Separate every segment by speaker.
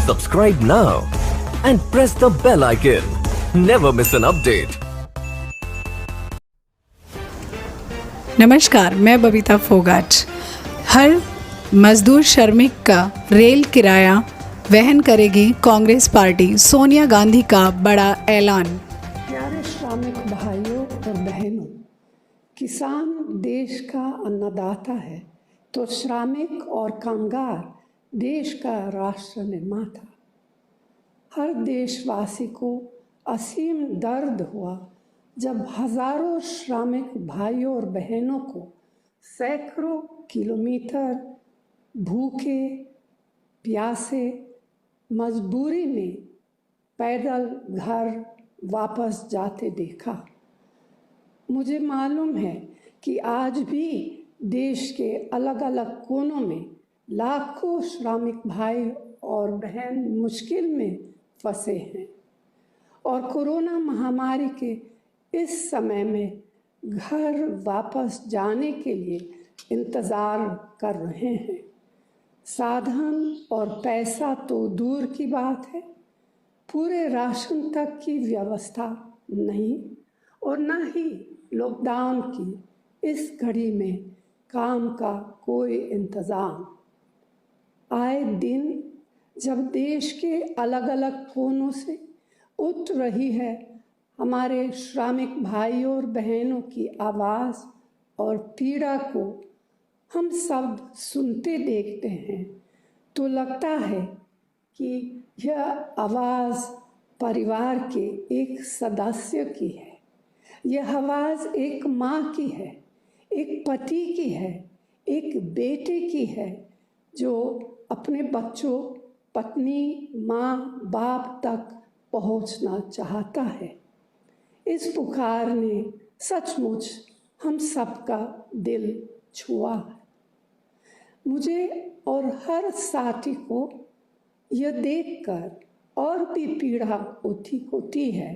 Speaker 1: Subscribe now and press the bell icon. Never miss an update.
Speaker 2: नमस्कार, मैं बबीता फोगाट। हर मजदूर श्रमिक का रेल किराया वहन करेगी कांग्रेस पार्टी, सोनिया गांधी का बड़ा ऐलान।
Speaker 3: प्यारे श्रमिक भाइयों और बहनों, किसान देश का अन्नदाता है तो श्रमिक और कामगार देश का राष्ट्र निर्माता। हर देशवासी को असीम दर्द हुआ जब हजारों श्रमिक भाइयों और बहनों को सैकड़ों किलोमीटर भूखे प्यासे मजबूरी में पैदल घर वापस जाते देखा। मुझे मालूम है कि आज भी देश के अलग अलग कोनों में लाखों श्रमिक भाई और बहन मुश्किल में फंसे हैं और कोरोना महामारी के इस समय में घर वापस जाने के लिए इंतज़ार कर रहे हैं। साधन और पैसा तो दूर की बात है, पूरे राशन तक की व्यवस्था नहीं और न ही लॉकडाउन की इस घड़ी में काम का कोई इंतज़ाम। आए दिन जब देश के अलग अलग कोनों से उठ रही है हमारे श्रमिक भाइयों और बहनों की आवाज़ और पीड़ा को हम सब सुनते देखते हैं, तो लगता है कि यह आवाज़ परिवार के एक सदस्य की है। यह आवाज़ एक माँ की है, एक पति की है, एक बेटे की है जो अपने बच्चों, पत्नी, माँ बाप तक पहुँचना चाहता है। इस पुकार ने सचमुच हम सबका दिल छुआ है। मुझे और हर साथी को यह देखकर और भी पीड़ा होती है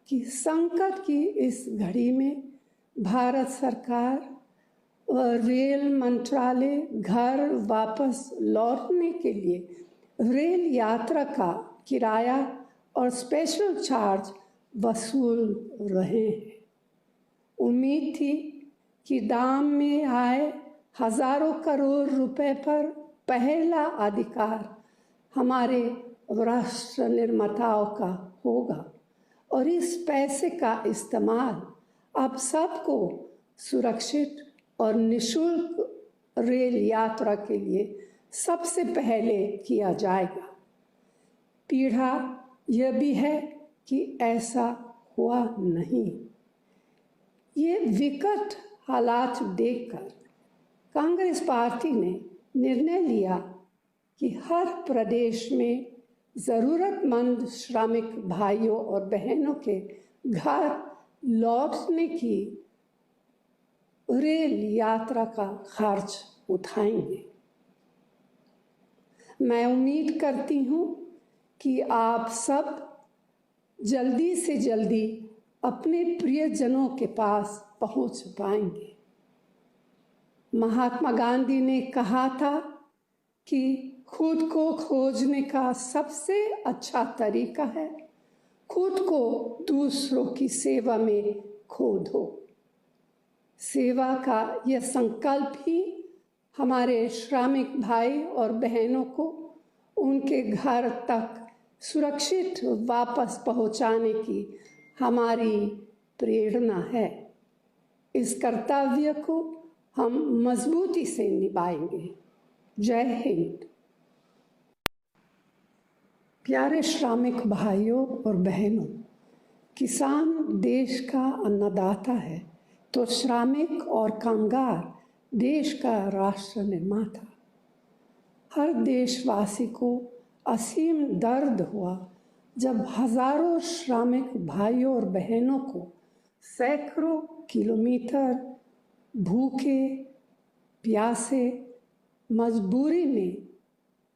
Speaker 3: कि संकट की इस घड़ी में भारत सरकार और रेल मंत्रालय घर वापस लौटने के लिए रेल यात्रा का किराया और स्पेशल चार्ज वसूल रहे हैं। उम्मीद थी कि दाम में आए हजारों करोड़ रुपए पर पहला अधिकार हमारे राष्ट्र निर्माताओं का होगा और इस पैसे का इस्तेमाल अब सबको सुरक्षित और निःशुल्क रेल यात्रा के लिए सबसे पहले किया जाएगा। पीड़ा यह भी है कि ऐसा हुआ नहीं। ये विकट हालात देखकर कांग्रेस पार्टी ने निर्णय लिया कि हर प्रदेश में ज़रूरतमंद श्रमिक भाइयों और बहनों के घर लौटने की रेल यात्रा का खर्च उठाएंगे। मैं उम्मीद करती हूँ कि आप सब जल्दी से जल्दी अपने प्रियजनों के पास पहुँच पाएंगे। महात्मा गांधी ने कहा था कि खुद को खोजने का सबसे अच्छा तरीका है खुद को दूसरों की सेवा में खो दो। सेवा का यह संकल्प ही हमारे श्रमिक भाई और बहनों को उनके घर तक सुरक्षित वापस पहुंचाने की हमारी प्रेरणा है। इस कर्तव्य को हम मजबूती से निभाएंगे। जय हिंद। प्यारे श्रमिक भाइयों और बहनों, किसान देश का अन्नदाता है तो श्रमिक और कामगार देश का राष्ट्र निर्माता। हर देशवासी को असीम दर्द हुआ जब हजारों श्रमिक भाइयों और बहनों को सैकड़ों किलोमीटर भूखे प्यासे मजबूरी में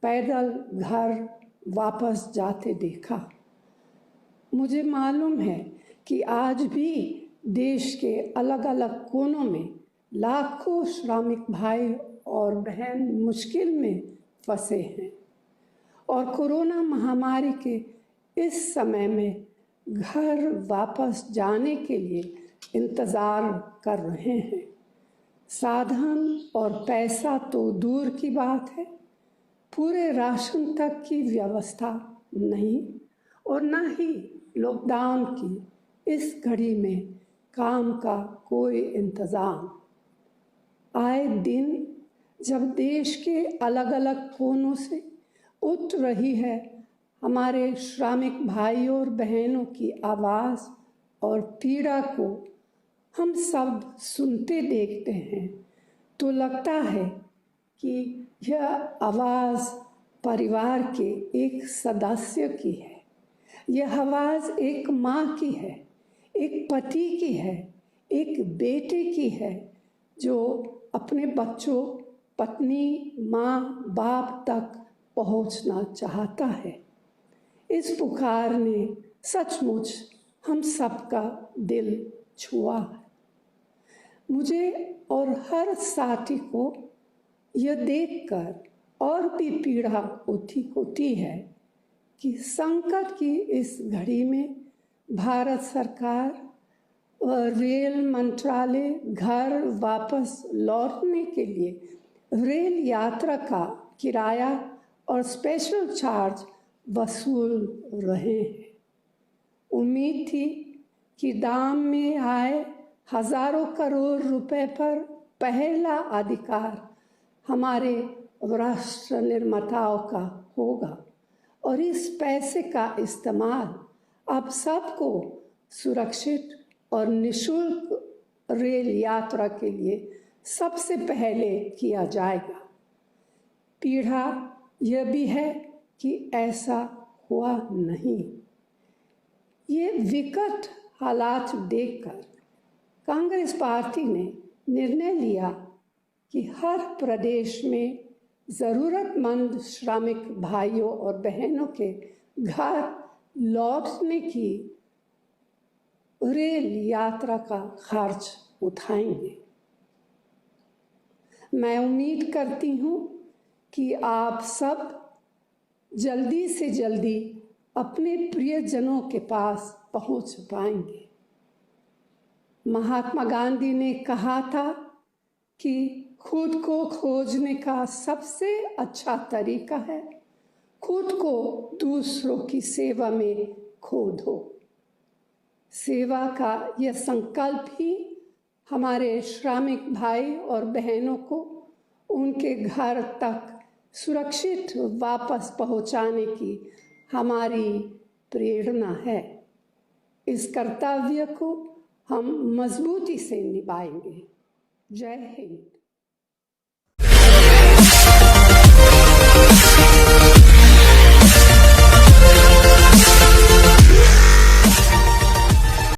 Speaker 3: पैदल घर वापस जाते देखा। मुझे मालूम है कि आज भी देश के अलग अलग कोनों में लाखों श्रमिक भाई और बहन मुश्किल में फंसे हैं और कोरोना महामारी के इस समय में घर वापस जाने के लिए इंतज़ार कर रहे हैं। साधन और पैसा तो दूर की बात है, पूरे राशन तक की व्यवस्था नहीं और न ही लॉकडाउन की इस घड़ी में काम का कोई इंतज़ाम। आए दिन जब देश के अलग अलग कोनों से उठ रही है हमारे श्रमिक भाइयों और बहनों की आवाज़ और पीड़ा को हम सब सुनते देखते हैं, तो लगता है कि यह आवाज़ परिवार के एक सदस्य की है। यह आवाज़ एक माँ की है, एक पति की है, एक बेटे की है जो अपने बच्चों, पत्नी, माँ बाप तक पहुँचना चाहता है। इस पुकार ने सचमुच हम सबका दिल छुआ है। मुझे और हर साथी को यह देखकर और भी पीड़ा होती है कि संकट की इस घड़ी में भारत सरकार और रेल मंत्रालय घर वापस लौटने के लिए रेल यात्रा का किराया और स्पेशल चार्ज वसूल रहे हैं। उम्मीद थी कि दाम में आए हजारों करोड़ रुपए पर पहला अधिकार हमारे राष्ट्र निर्माताओं का होगा और इस पैसे का इस्तेमाल अब सबको सुरक्षित और निशुल्क रेल यात्रा के लिए सबसे पहले किया जाएगा। पीड़ा यह भी है कि ऐसा हुआ नहीं। ये विकट हालात देखकर कांग्रेस पार्टी ने निर्णय लिया कि हर प्रदेश में ज़रूरतमंद श्रमिक भाइयों और बहनों के घर लौटने की रेल यात्रा का खर्च उठाएंगे। मैं उम्मीद करती हूँ कि आप सब जल्दी से जल्दी अपने प्रियजनों के पास पहुँच पाएंगे। महात्मा गांधी ने कहा था कि खुद को खोजने का सबसे अच्छा तरीका है खुद को दूसरों की सेवा में खो दो। सेवा का यह संकल्प ही हमारे श्रमिक भाई और बहनों को उनके घर तक सुरक्षित वापस पहुंचाने की हमारी प्रेरणा है। इस कर्तव्य को हम मजबूती से निभाएंगे। जय हिंद।